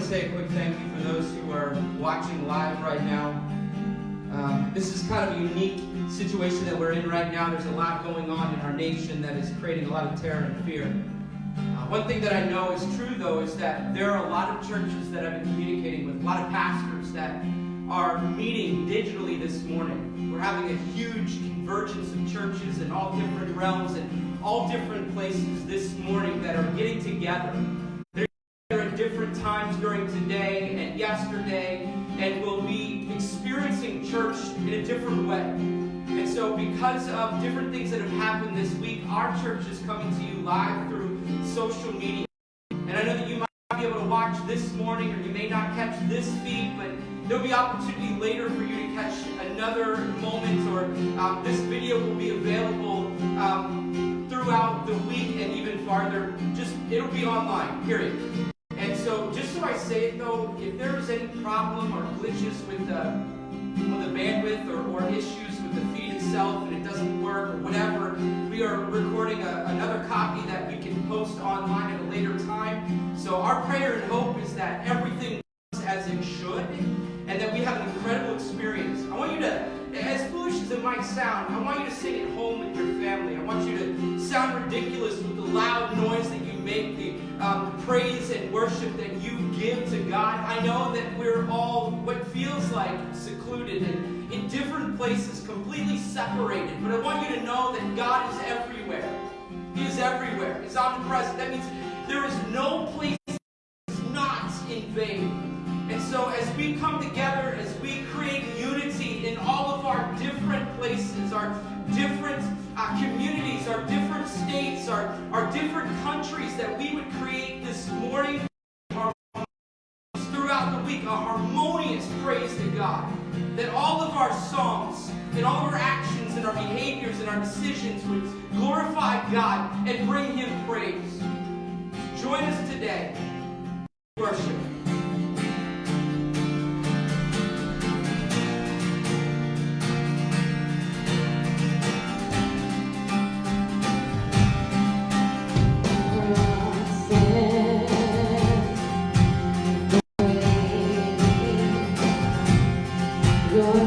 say a quick thank you for those who are watching live right now. This is kind of a unique situation that we're in right now. There's a lot going on in our nation that is creating a lot of terror and fear. One thing that I know is true, though, is that there are a lot of churches that I've been communicating with, a lot of pastors that are meeting digitally this morning. We're having a huge convergence of churches in all different realms and all different places this morning that are getting together. They're at different times during today and yesterday, and will be experiencing church in a different way. And so because of different things that have happened this week, our church is coming to you live through social media. And I know that you might be able to watch this morning, or you may not catch this feed, but there'll be opportunity later for you to catch another moment, or this video will be available throughout the week and even farther. It'll be online, period. And so, just so I say it though, if there is any problem or glitches with the bandwidth or issues with the feed itself and it doesn't work or whatever, we are recording another copy that we can post online at a later time. So our prayer and hope is that everything works as it should and that we have an incredible experience. I want you to, as foolish as it might sound, I want you to sing at home with your family. I want you to sound ridiculous with the loud noise that you make, the praise and worship that you give to God. I know that we're all what feels like secluded and in different places, completely separated. But I want you to know that God is everywhere. He is everywhere. He's omnipresent. That means there is no place that is not in vain. And so as we come together, as we create unity in all of our different places, our different communities, our different states, our different countries, that we would create this morning throughout the week a harmonious praise to God. That all of our songs and all of our actions and our behaviors and our decisions would glorify God and bring Him praise. Join us today. Worship. From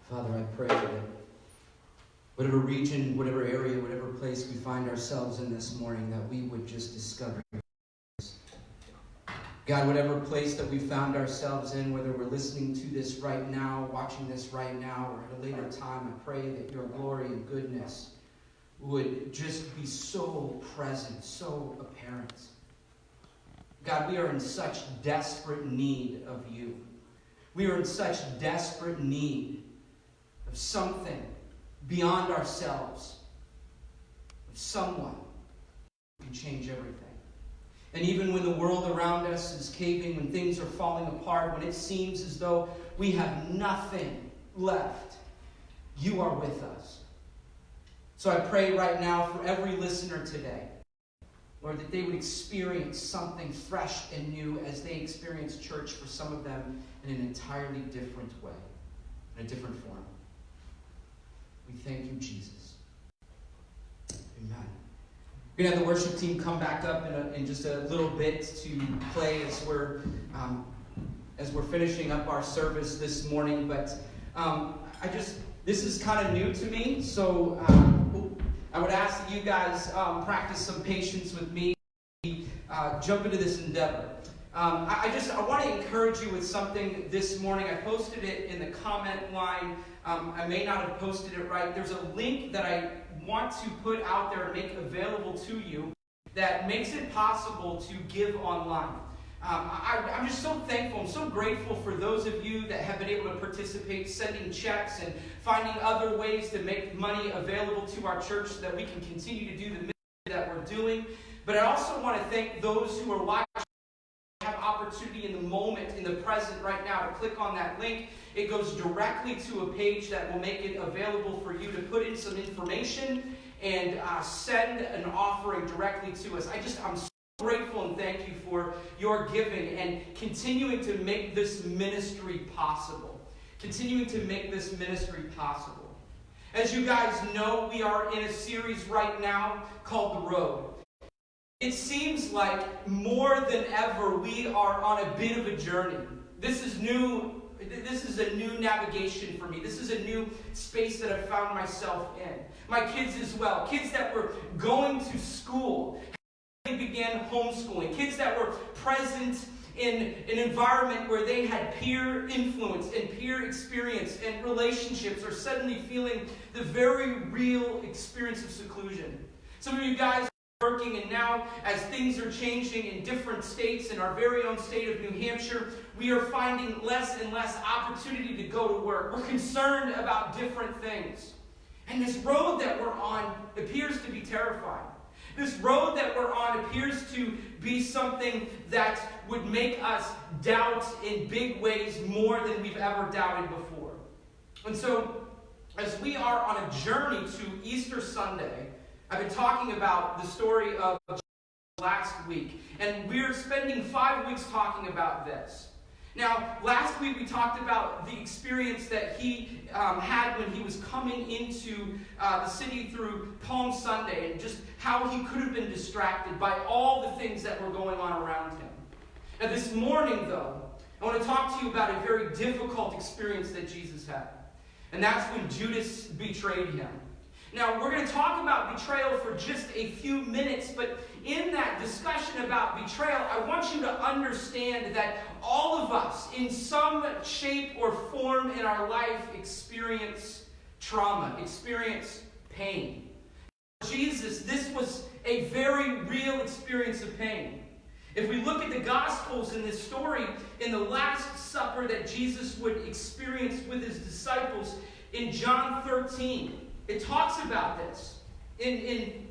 Father, I pray that whatever region, whatever area, whatever place we find ourselves in this morning, that we would just discover this. God, whatever place that we found ourselves in, whether we're listening to this right now, watching this right now, or at a later time, I pray that your glory and goodness would just be so present, so apparent. God, we are in such desperate need of you. We are in such desperate need of something beyond ourselves, of someone who can change everything. And even when the world around us is caving, when things are falling apart, when it seems as though we have nothing left, you are with us. So I pray right now for every listener today, Lord, that they would experience something fresh and new as they experience church for some of them in an entirely different way, in a different form. We thank you, Jesus. Amen. We're going to have the worship team come back up in just a little bit to play as we're finishing up our service this morning. But this is kind of new to me, so I would ask that you guys practice some patience with me. Jump into this endeavor. I want to encourage you with something this morning. I posted it in the comment line. I may not have posted it right. There's a link that I want to put out there and make available to you that makes it possible to give online. I'm just so thankful. I'm so grateful for those of you that have been able to participate, sending checks and finding other ways to make money available to our church so that we can continue to do the ministry that we're doing. But I also want to thank those who are watching, have opportunity in the moment, in the present right now, to click on that link. It goes directly to a page that will make it available for you to put in some information and send an offering directly to us. I'm so grateful and thank you for your giving and continuing to make this ministry possible. Continuing to make this ministry possible. As you guys know, we are in a series right now called The Road. It seems like more than ever we are on a bit of a journey. This is new. This is a new navigation for me. This is a new space that I've found myself in. My kids as well. Kids that were going to school. They began homeschooling. Kids that were present in an environment where they had peer influence and peer experience and relationships are suddenly feeling the very real experience of seclusion. Some of you guys are working, and now as things are changing in different states, in our very own state of New Hampshire, we are finding less and less opportunity to go to work. We're concerned about different things. And this road that we're on appears to be terrifying. This road that we're on appears to be something that would make us doubt in big ways more than we've ever doubted before. And so, as we are on a journey to Easter Sunday, I've been talking about the story of last week, and we're spending 5 weeks talking about this. Now, last week we talked about the experience that he had when he was coming into the city through Palm Sunday, and just how he could have been distracted by all the things that were going on around him. Now, this morning, though, I want to talk to you about a very difficult experience that Jesus had, and that's when Judas betrayed him. Now, we're going to talk about betrayal for just a few minutes, but in that discussion about betrayal, I want you to understand that all of us, in some shape or form in our life, experience trauma, experience pain. Jesus, this was a very real experience of pain. If we look at the Gospels in this story, in the Last Supper that Jesus would experience with his disciples, in John 13, it talks about this. In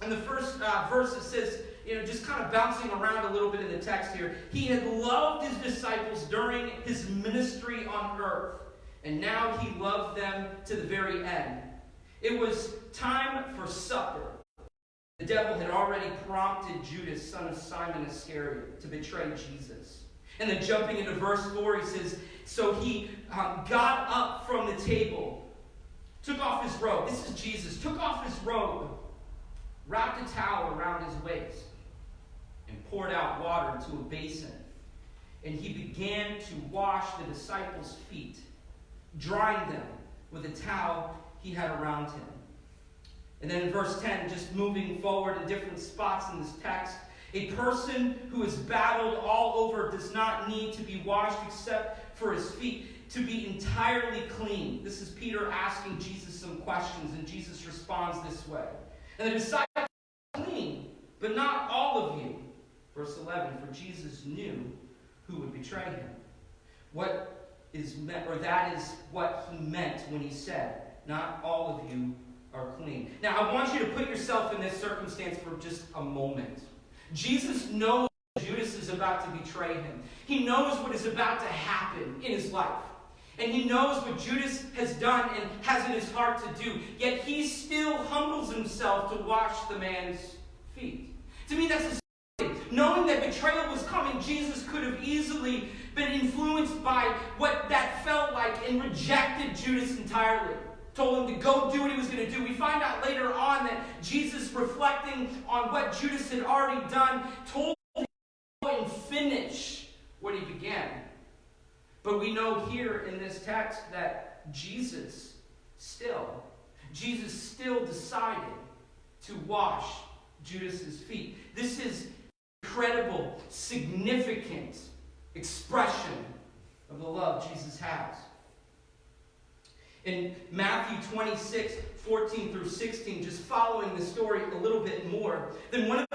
the first verse, it says, just kind of bouncing around a little bit in the text here, he had loved his disciples during his ministry on earth, and now he loved them to the very end. It was time for supper. The devil had already prompted Judas, son of Simon Iscariot, to betray Jesus. And then jumping into verse 4, he says, so he got up from the table, took off his robe. This is Jesus. Took off his robe, wrapped a towel around his waist, and poured out water into a basin. And he began to wash the disciples' feet, drying them with a towel he had around him. And then in verse 10, just moving forward in different spots in this text, a person who is battled all over does not need to be washed except for his feet, to be entirely clean. This is Peter asking Jesus some questions, and Jesus responds this way. And the disciples are clean, but not all of you. Verse 11, for Jesus knew who would betray him. That is what he meant when he said, not all of you are clean. Now, I want you to put yourself in this circumstance for just a moment. Jesus knows Judas is about to betray him. He knows what is about to happen in his life. And he knows what Judas has done and has in his heart to do. Yet he still humbles himself to wash the man's feet. To me, that's a story. Knowing that betrayal was coming, Jesus could have easily been influenced by what that felt like and rejected Judas entirely. Told him to go do what he was going to do. We find out later on that Jesus, reflecting on what Judas had already done, told him to go and finish what he began. But we know here in this text that Jesus still decided to wash Judas's feet. This is incredible, significant expression of the love Jesus has. In Matthew 26, 14 through 16, just following the story a little bit more, then one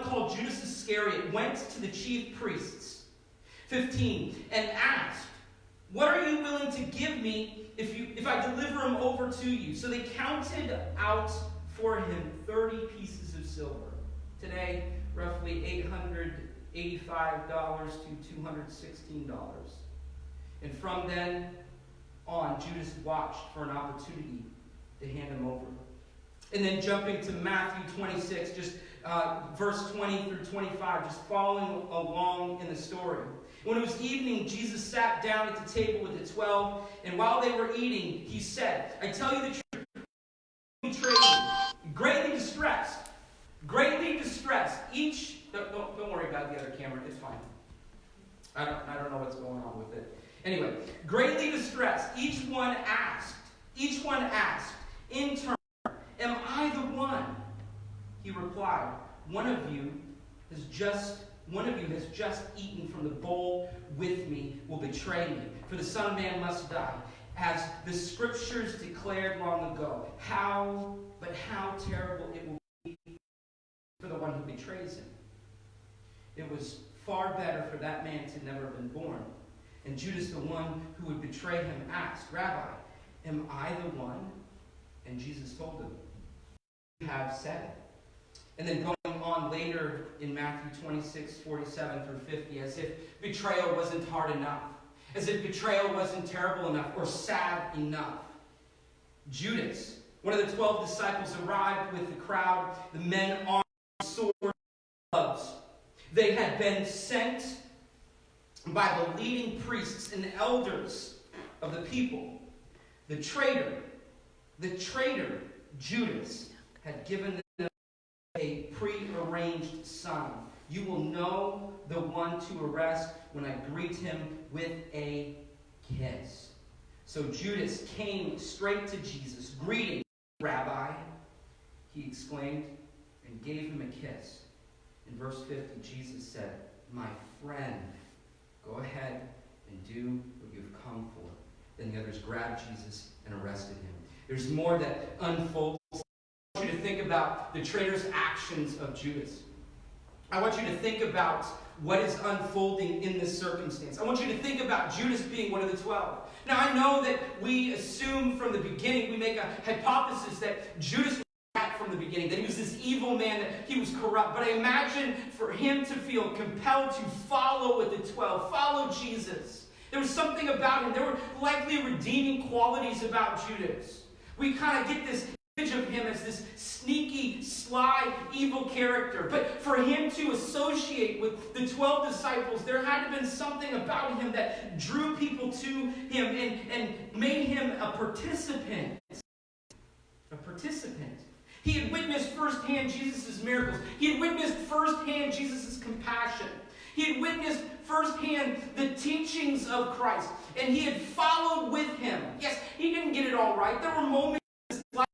called Judas Iscariot went to the chief priests, 15, and asked, what are you willing to give me if I deliver him over to you? So they counted out for him 30 pieces of silver. Today, roughly $885 to $216. And from then on, Judas watched for an opportunity to hand him over. And then jumping to Matthew 26, just verse 20 through 25, just following along in the story. When it was evening, Jesus sat down at the table with the 12, and while they were eating, he said, I tell you the truth, betrayed me, greatly distressed, each, don't worry about the other camera, it's fine. I don't know what's going on with it. Anyway, greatly distressed, each one asked, in turn, am I the one? He replied, one of you has just eaten from the bowl with me, will betray me. For the Son of Man must die, as the Scriptures declared long ago. How terrible it will be for the one who betrays him. It was far better for that man to never have been born. And Judas, the one who would betray him, asked, Rabbi, am I the one? And Jesus told him, you have said it. And then going on later in Matthew 26, 47 through 50, as if betrayal wasn't hard enough, as if betrayal wasn't terrible enough or sad enough, Judas, one of the 12 disciples, arrived with the crowd, the men armed with swords, They had been sent by the leading priests and elders of the people. The traitor, Judas, had given them a prearranged sign. You will know the one to arrest when I greet him with a kiss. So Judas came straight to Jesus. Greeting, Rabbi, he exclaimed, and gave him a kiss. In verse 50, Jesus said, my friend, go ahead and do what you've come for. Then the others grabbed Jesus and arrested him. There's more that unfolds. I want you to think about the traitor's actions of Judas. I want you to think about what is unfolding in this circumstance. I want you to think about Judas being one of the 12. Now, I know that we assume from the beginning, we make a hypothesis that Judas was bad from the beginning, that he was this evil man, that he was corrupt. But I imagine for him to feel compelled to follow with the 12, follow Jesus. There was something about him. There were likely redeeming qualities about Judas. We kind of get this image of him as this sneaky, sly, evil character. But for him to associate with the 12 disciples, there had to have been something about him that drew people to him and made him a participant. A participant. He had witnessed firsthand Jesus' miracles. He had witnessed firsthand Jesus' compassion. He had witnessed firsthand the teachings of Christ. And he had followed with him. Yes, he didn't get it all right. There were moments in his life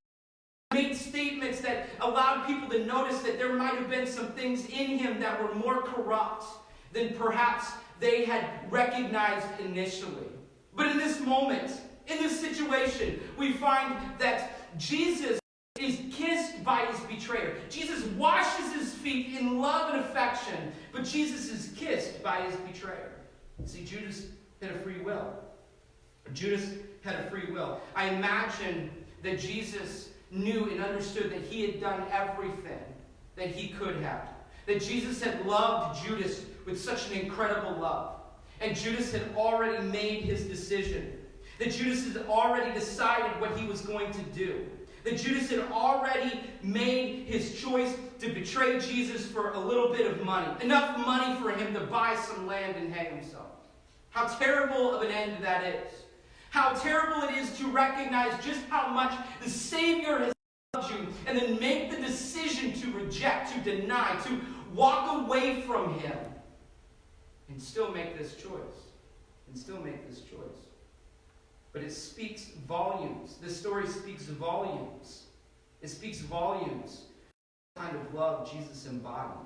he made statements that allowed people to notice that there might have been some things in him that were more corrupt than perhaps they had recognized initially. But in this moment, in this situation, we find that Jesus is kissed by his betrayer. Jesus washes his feet in love and affection, but Jesus is kissed by his betrayer. See, Judas had a free will. Judas had a free will. I imagine that Jesus knew and understood that he had done everything that he could have. That Jesus had loved Judas with such an incredible love. And Judas had already made his decision. That Judas had already decided what he was going to do. That Judas had already made his choice to betray Jesus for a little bit of money. Enough money for him to buy some land and hang himself. How terrible of an end that is. How terrible it is to recognize just how much the Savior has loved you and then make the decision to reject, to deny, to walk away from him and still make this choice. But it speaks volumes. This story speaks volumes. It speaks volumes. The kind of love Jesus embodied.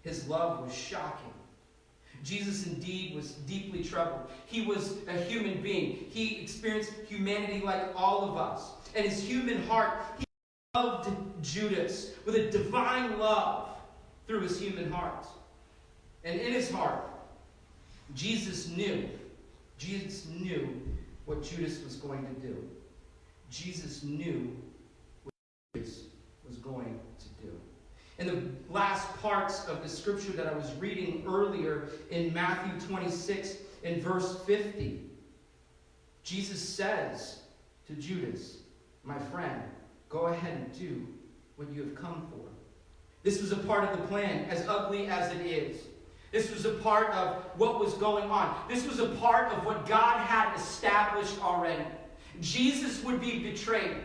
His love was shocking. Jesus indeed was deeply troubled. He was a human being. He experienced humanity like all of us. And his human heart, he loved Judas with a divine love through his human heart. And in his heart, Jesus knew what Judas was going to do. Jesus knew what Judas was going to do. In the last parts of the scripture that I was reading earlier in Matthew 26 in verse 50, Jesus says to Judas, my friend, go ahead and do what you have come for. This was a part of the plan, as ugly as it is. This was a part of what was going on. This was a part of what God had established already. Jesus would be betrayed.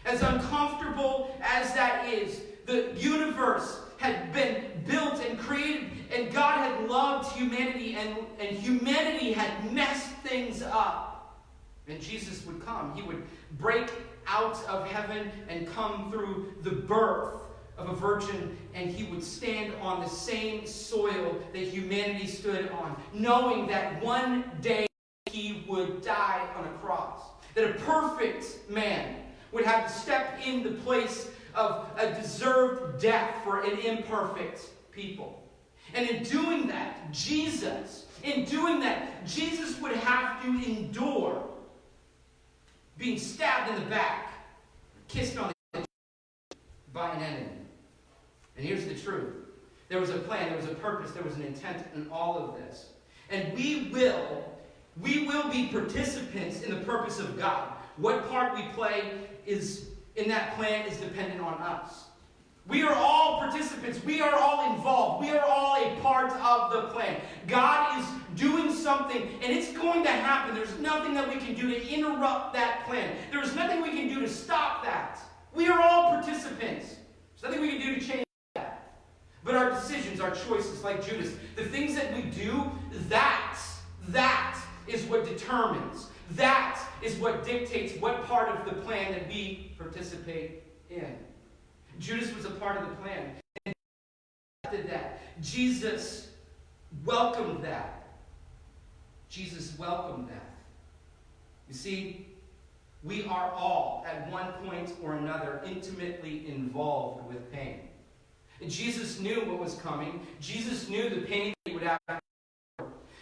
As uncomfortable as that is, the universe had been built and created, and God had loved humanity, and humanity had messed things up. And Jesus would come. He would break out of heaven and come through the birth of a virgin, and he would stand on the same soil that humanity stood on, knowing that one day he would die on a cross. That a perfect man would have to step in the place of a deserved death for an imperfect people. And in doing that, Jesus would have to endure being stabbed in the back, kissed on the head by an enemy. And here's the truth. There was a plan, there was a purpose, there was an intent in all of this. And we will be participants in the purpose of God. What part we play in that plan is dependent on us. We are all participants. We are all involved. We are all a part of the plan. God is doing something, and it's going to happen. There's nothing that we can do to interrupt that plan. There's nothing we can do to stop that. We are all participants. There's nothing we can do to change that. But our decisions, our choices, like Judas, the things that we do, that is what determines. That is what dictates what part of the plan that we participate in. Judas was a part of the plan. And accepted that. Jesus welcomed that. Jesus welcomed that. You see, we are all, at one point or another, intimately involved with pain. And Jesus knew what was coming. Jesus knew the pain that he would have.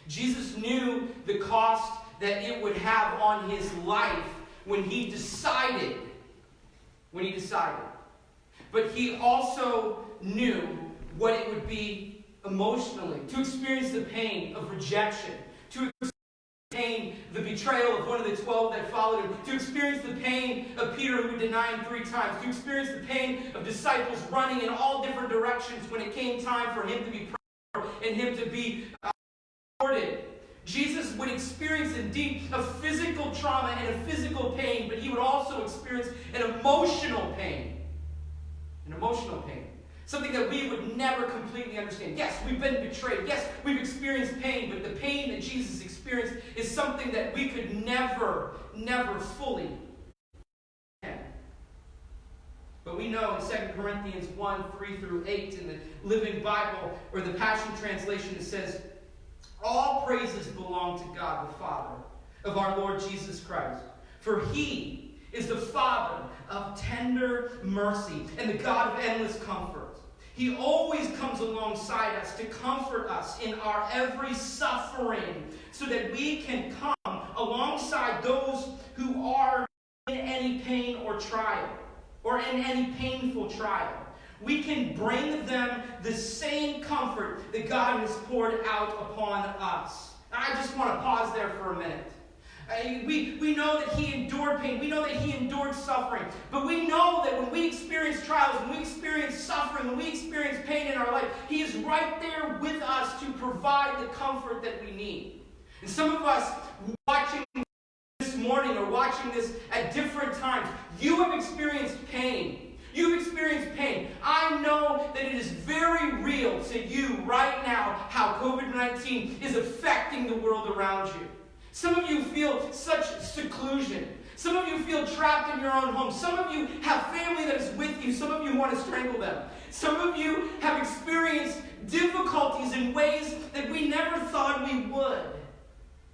Jesus knew the cost that it would have on his life when he decided. But he also knew what it would be emotionally, to experience the pain of rejection, to experience the pain, the betrayal of one of the 12 that followed him, to experience the pain of Peter who would deny him 3 times, to experience the pain of disciples running in all different directions when it came time for him to be prayed for and him to be rewarded. Jesus would experience indeed a physical trauma and a physical pain, but he would also experience an emotional pain. An emotional pain. Something that we would never completely understand. Yes, we've been betrayed. Yes, we've experienced pain, but the pain that Jesus experienced is something that we could never fully understand. But we know in 2 Corinthians 1:3-8 in the Living Bible, or the Passion Translation, it says, all praises belong to God the Father of our Lord Jesus Christ. For he is the Father of tender mercy and the God of endless comfort. He always comes alongside us to comfort us in our every suffering so that we can come alongside those who are in any pain or trial, or in any painful trial. We can bring them the same comfort that God has poured out upon us. I just want to pause there for a minute. We know that he endured pain. We know that he endured suffering. But we know that when we experience trials, when we experience suffering, when we experience pain in our life, he is right there with us to provide the comfort that we need. And some of us watching this morning or watching this at different times, you have experienced pain. You've experienced pain. I know that it is very real to you right now how COVID-19 is affecting the world around you. Some of you feel such seclusion. Some of you feel trapped in your own home. Some of you have family that is with you. Some of you want to strangle them. Some of you have experienced difficulties in ways that we never thought we would.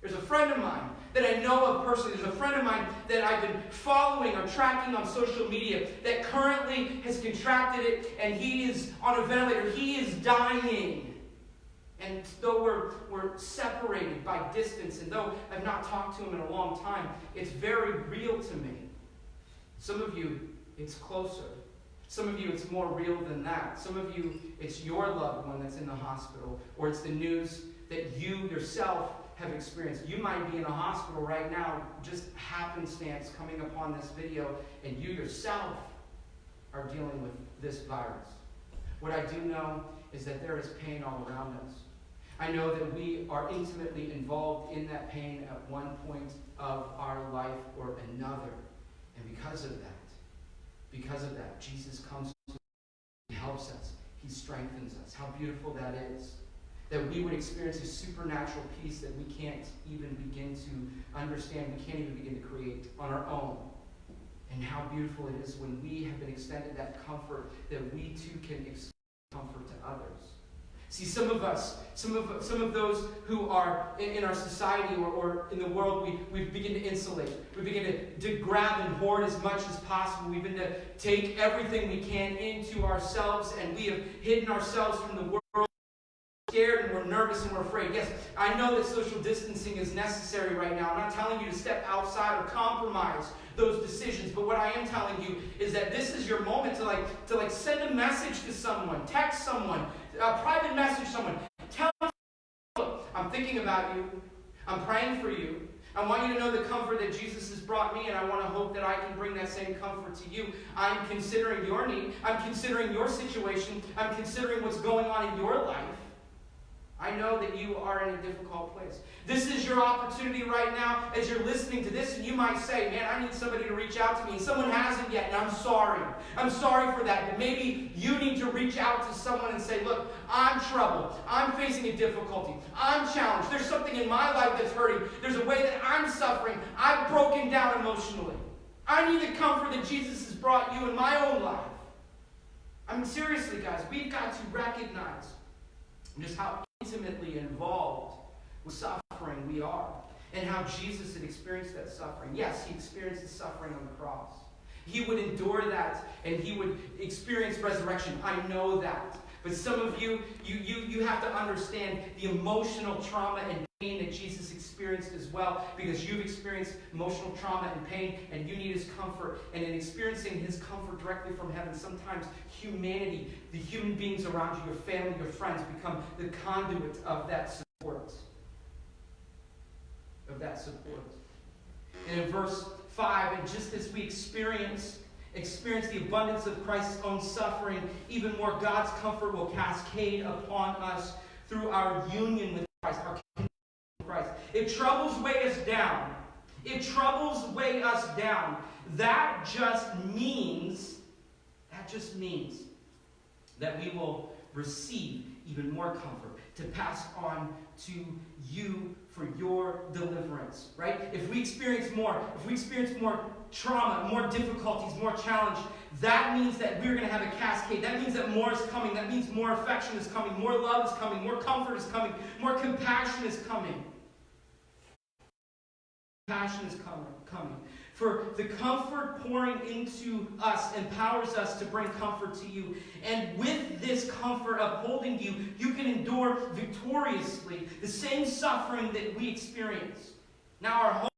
There's a friend of mine that I know of personally. There's a friend of mine that I've been following or tracking on social media that currently has contracted it, and he is on a ventilator. He is dying. And though we're separated by distance, and though I've not talked to him in a long time, it's very real to me. Some of you, it's closer. Some of you, it's more real than that. Some of you, it's your loved one that's in the hospital, or it's the news that you yourself have experienced. You might be in a hospital right now, just happenstance coming upon this video, and you yourself are dealing with this virus. What I do know is that there is pain all around us. I know that we are intimately involved in that pain at one point of our life or another. And because of that, Jesus comes to us, he helps us, he strengthens us. How beautiful that is. That we would experience a supernatural peace that we can't even begin to understand, we can't even begin to create on our own. And how beautiful it is when we have been extended that comfort, that we too can extend comfort to others. See, some of us, some of those who are in our society or in the world, we begin to insulate. We begin to grab and hoard as much as possible. We begin to take everything we can into ourselves, and we have hidden ourselves from the world. We're scared and we're nervous and we're afraid. Yes, I know that social distancing is necessary right now. I'm not telling you to step outside or compromise those decisions, but what I am telling you is that this is your moment to send a message to someone, text someone, a private message to someone. Tell them, look, I'm thinking about you. I'm praying for you. I want you to know the comfort that Jesus has brought me, and I want to hope that I can bring that same comfort to you. I'm considering your need. I'm considering your situation. I'm considering what's going on in your life. I know that you are in a difficult place. This is your opportunity right now as you're listening to this, and you might say, man, I need somebody to reach out to me. And someone hasn't yet, and I'm sorry. I'm sorry for that. But maybe you need to reach out to someone and say, look, I'm troubled. I'm facing a difficulty. I'm challenged. There's something in my life that's hurting. There's a way that I'm suffering. I've broken down emotionally. I need the comfort that Jesus has brought you in my own life. I mean, seriously, guys, we've got to recognize just how intimately involved with suffering we are, and how Jesus had experienced that suffering. Yes, he experienced the suffering on the cross. He would endure that, and he would experience resurrection. I know that. But some of you have to understand the emotional trauma and pain that Jesus experienced as well, because you've experienced emotional trauma and pain, and you need his comfort. And in experiencing his comfort directly from heaven, sometimes humanity, the human beings around you, your family, your friends, become the conduit of that support. And in verse 5, and just as we experience the abundance of Christ's own suffering, even more God's comfort will cascade upon us through our union with Christ, our connection with Christ. If troubles weigh us down, that just means that we will receive even more comfort to pass on to you for your deliverance, right? If we experience more trauma, more difficulties, more challenge, that means that we're going to have a cascade. That means that more is coming. That means more affection is coming, more love is coming, more comfort is coming, more compassion is coming. Compassion is coming. For the comfort pouring into us empowers us to bring comfort to you. And with this comfort upholding you, you can endure victoriously the same suffering that we experience. Now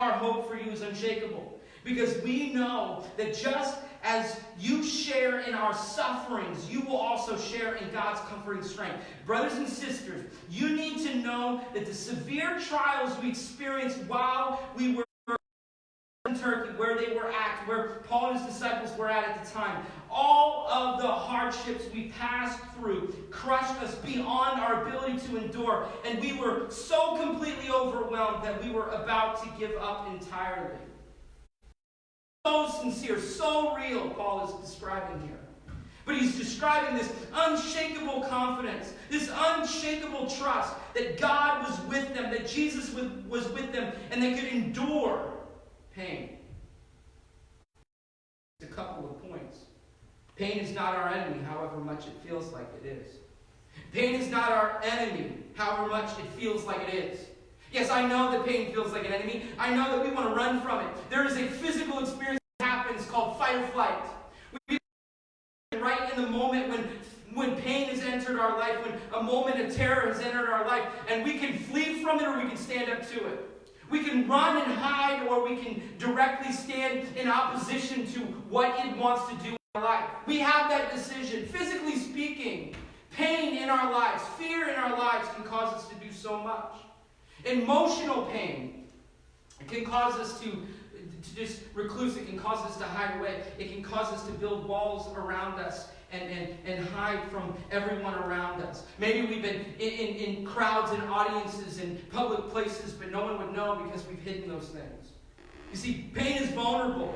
our hope for you is unshakable, because we know that just as you share in our sufferings, you will also share in God's comforting strength. Brothers and sisters, you need to know that the severe trials we experienced while we were in Turkey, where they were at, where Paul and his disciples were at the time, all of the hardships we passed through crushed us beyond our ability to endure, and we were so completely overwhelmed that we were about to give up entirely. So sincere, so real, Paul is describing here. But he's describing this unshakable confidence, this unshakable trust that God was with them, that Jesus was with them, and they could endure pain. A couple of points. Pain is not our enemy, however much it feels like it is. Pain is not our enemy, however much it feels like it is. Yes, I know that pain feels like an enemy. I know that we want to run from it. There is a physical experience that happens called fight or flight. We right in the moment when pain has entered our life, when a moment of terror has entered our life, and we can flee from it or we can stand up to it. We can run and hide, or we can directly stand in opposition to what it wants to do in our life. We have that decision. Physically speaking, pain in our lives, fear in our lives can cause us to do so much. Emotional pain, it can cause us to just recluse. It can cause us to hide away. It can cause us to build walls around us and hide from everyone around us. Maybe we've been in crowds and audiences in public places, but no one would know because we've hidden those things. You see, pain is vulnerable.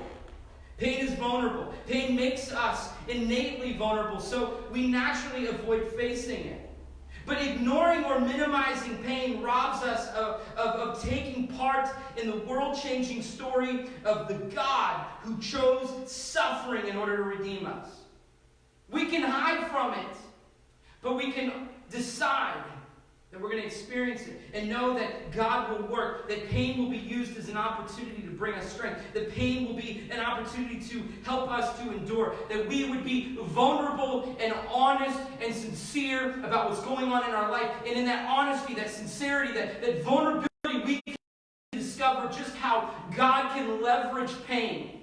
Pain is vulnerable. Pain makes us innately vulnerable, so we naturally avoid facing it. But ignoring or minimizing pain robs us of taking part in the world-changing story of the God who chose suffering in order to redeem us. We can hide from it, but we can decide that we're going to experience it and know that God will work, that pain will be used as an opportunity to bring us strength, that pain will be an opportunity to help us to endure, that we would be vulnerable and honest and sincere about what's going on in our life, and in that honesty, that sincerity, that vulnerability, we can discover just how God can leverage pain.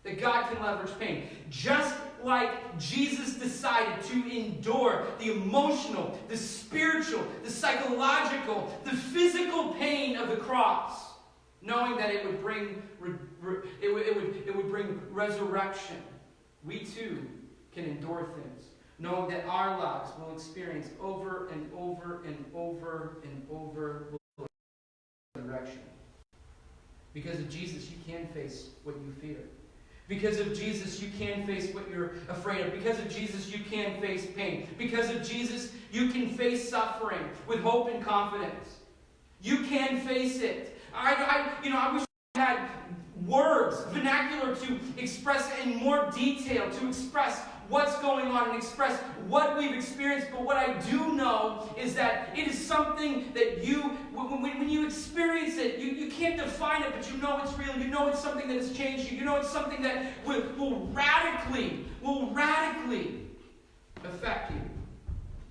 That God can leverage pain. Just like Jesus decided to endure the emotional, the spiritual, the psychological, the physical pain of the cross, knowing that it would bring it would bring resurrection, we too can endure things, knowing that our lives will experience over and over and over and over resurrection. Because of Jesus, you can face what you fear. Because of Jesus, you can face what you're afraid of. Because of Jesus, you can face pain. Because of Jesus, you can face suffering with hope and confidence. You can face it. I wish I had words, vernacular to express in more detail, to express what's going on and express what we've experienced. But what I do know is that it is something that when you experience it, you can't define it, but you know it's real. You know it's something that has changed you. You know it's something that will radically affect you.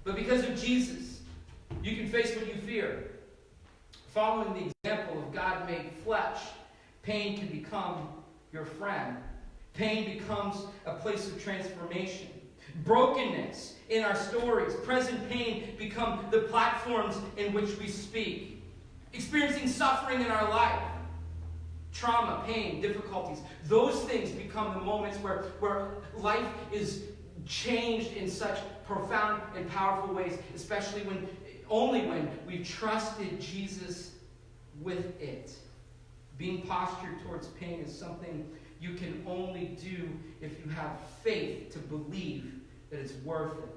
But because of Jesus, you can face what you fear. Following the example of God made flesh, pain can become your friend. Pain becomes a place of transformation. Brokenness in our stories, present pain become the platforms in which we speak. Experiencing suffering in our life, trauma, pain, difficulties, those things become the moments where life is changed in such profound and powerful ways, especially only when we've trusted Jesus with it. Being postured towards pain is something you can only do if you have faith to believe that it's worth it.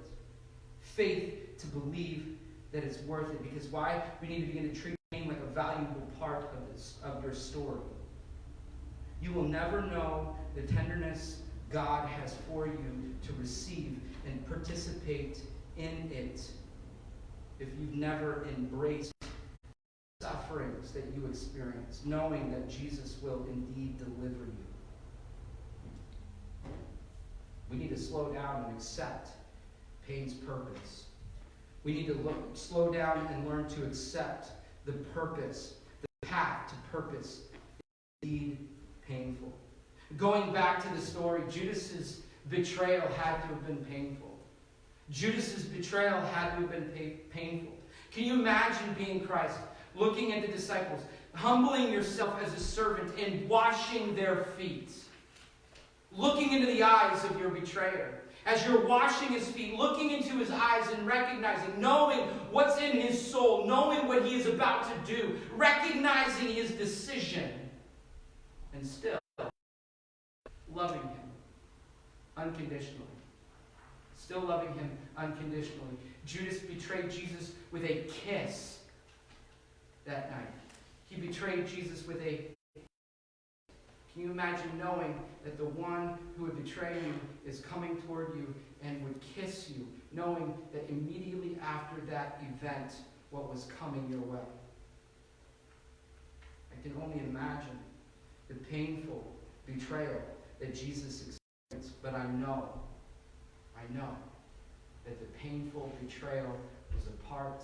Faith to believe that it's worth it. Because why? We need to begin to treat pain like a valuable part of your story. You will never know the tenderness God has for you to receive and participate in it if you've never embraced sufferings that you experience, knowing that Jesus will indeed deliver you. We need to slow down and accept pain's purpose. We need to slow down and learn to accept the purpose, the path to purpose is indeed painful. Going back to the story, Judas's betrayal had to have been painful. Judas's betrayal had to have been painful. Can you imagine being Christ, looking at the disciples, humbling yourself as a servant and washing their feet? Looking into the eyes of your betrayer. As you're washing his feet, looking into his eyes and recognizing, knowing what's in his soul, knowing what he is about to do, recognizing his decision, and still loving him unconditionally. Still loving him unconditionally. Judas betrayed Jesus with a kiss that night. He betrayed Jesus with a... Can you imagine knowing that the one who would betray you is coming toward you and would kiss you, knowing that immediately after that event, what was coming your way? I can only imagine the painful betrayal that Jesus experienced, but I know that the painful betrayal was a part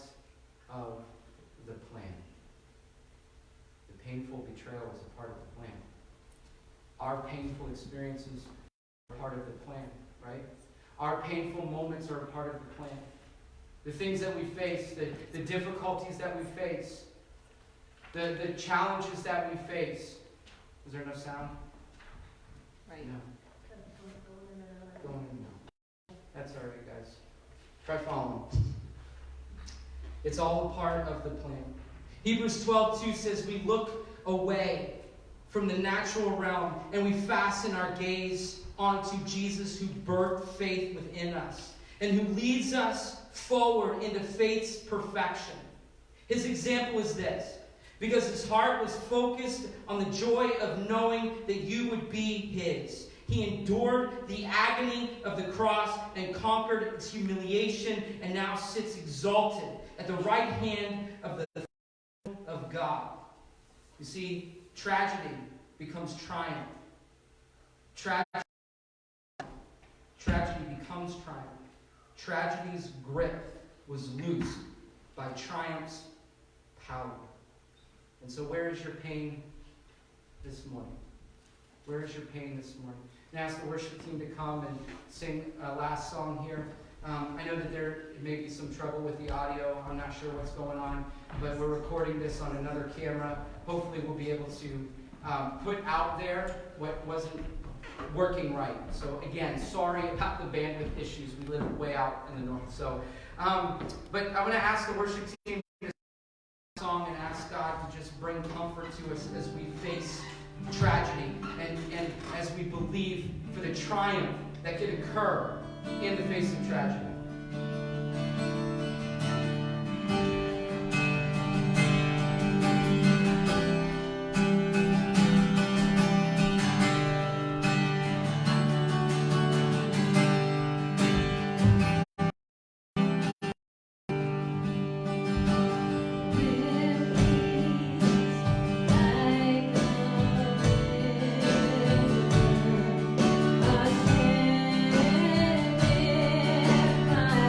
of the plan. The painful betrayal was a part of the plan. Our painful experiences are part of the plan, right? Our painful moments are a part of the plan. The things that we face, the difficulties that we face, the challenges that we face. Is there no sound? Right. No. Going in now. That's all right, guys. Try following. It's all a part of the plan. Hebrews 12:2 says we look away from the natural realm and we fasten our gaze onto Jesus, who birthed faith within us and who leads us forward into faith's perfection. His example is this: because his heart was focused on the joy of knowing that you would be his, he endured the agony of the cross and conquered its humiliation, and now sits exalted at the right hand of the throne of God. You see, tragedy becomes triumph. Tragedy becomes triumph. Tragedy's grip was loosed by triumph's power. And so where is your pain this morning? Where is your pain this morning? And ask the worship team to come and sing a last song here. I know that there may be some trouble with the audio. I'm not sure what's going on, but we're recording this on another camera. Hopefully we'll be able to put out there what wasn't working right. So again, sorry about the bandwidth issues. We live way out in the north. So, but I want to ask the worship team to sing a song and ask God to just bring comfort to us as we face tragedy and as we believe for the triumph that can occur in the face of tragedy. I can't live my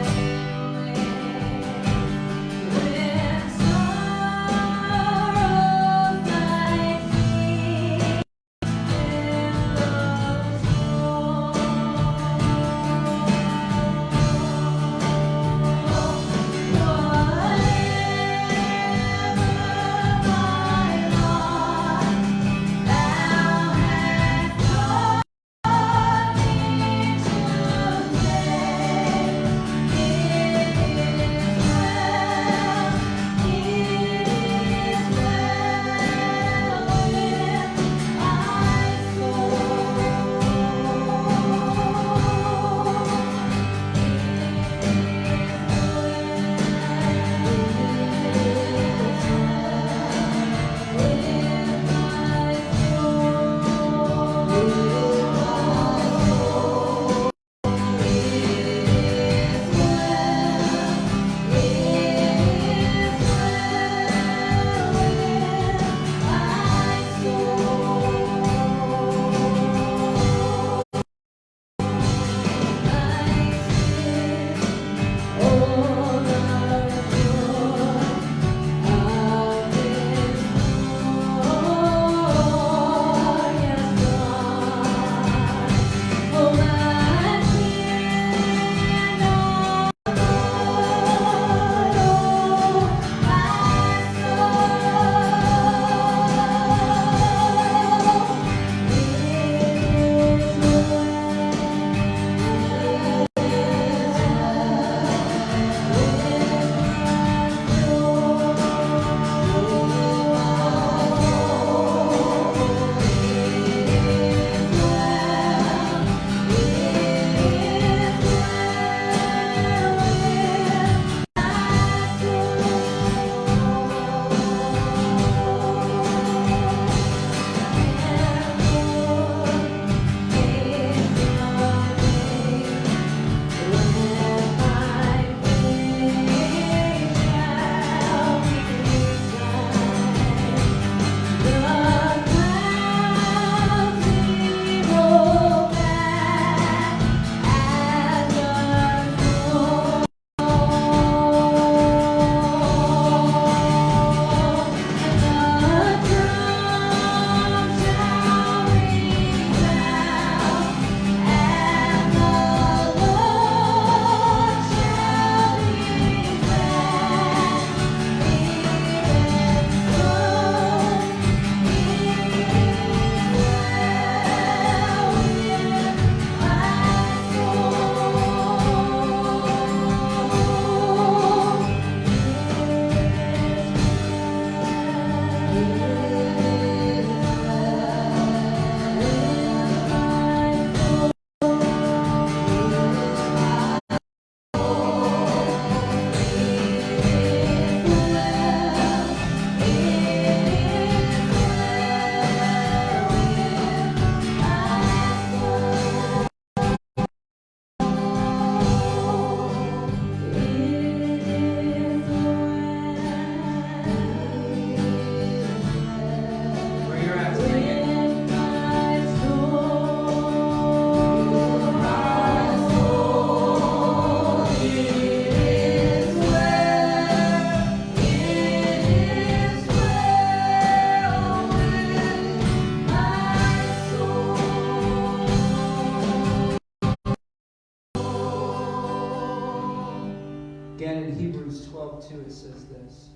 2, it says this.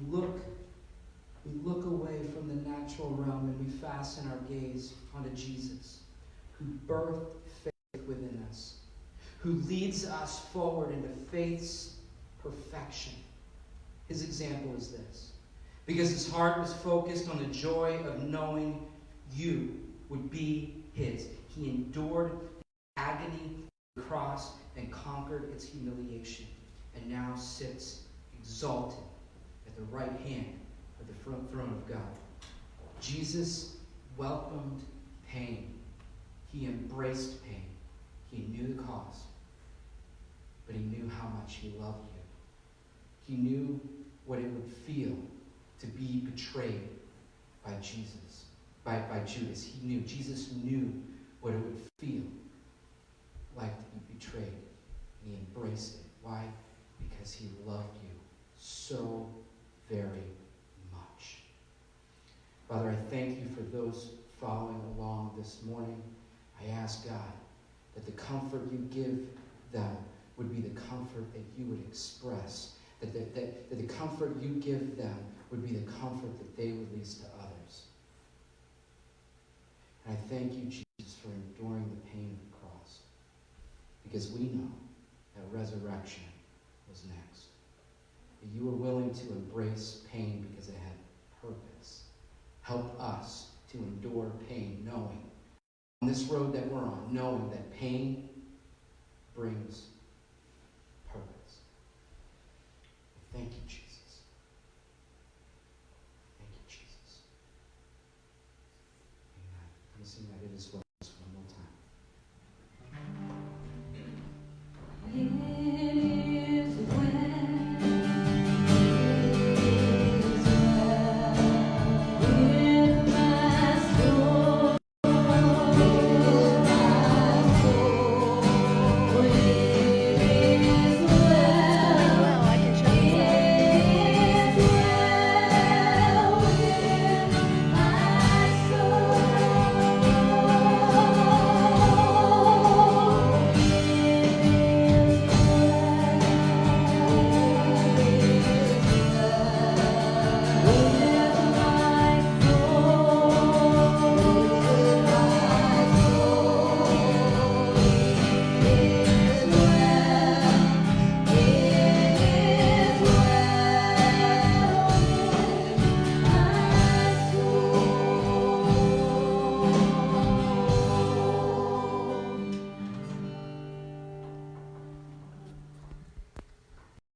We look away from the natural realm and we fasten our gaze onto Jesus, who birthed faith within us, who leads us forward into faith's perfection. His example is this. Because his heart was focused on the joy of knowing you would be his. He endured the agony of the cross and conquered its humiliation, and now sits exalted at the right hand of the throne of God. Jesus welcomed pain. He embraced pain. He knew the cost, but he knew how much he loved you. He knew what it would feel to be betrayed by Jesus, by Judas. He knew. Jesus knew what it would feel like to be betrayed. And he embraced it. Why? Because he loved you so very much. Father, I thank you for those following along this morning. I ask God that the comfort you give them would be the comfort that you would express, that the comfort you give them would be the comfort that they release to others. And I thank you, Jesus, for enduring the pain of the cross, because we know that resurrection was next. That you were willing to embrace pain because it had purpose. Help us to endure pain, knowing on this road that we're on, knowing that pain brings purpose. Thank you, Jesus. Thank you, Jesus. Amen. I'm going to sing that it is well.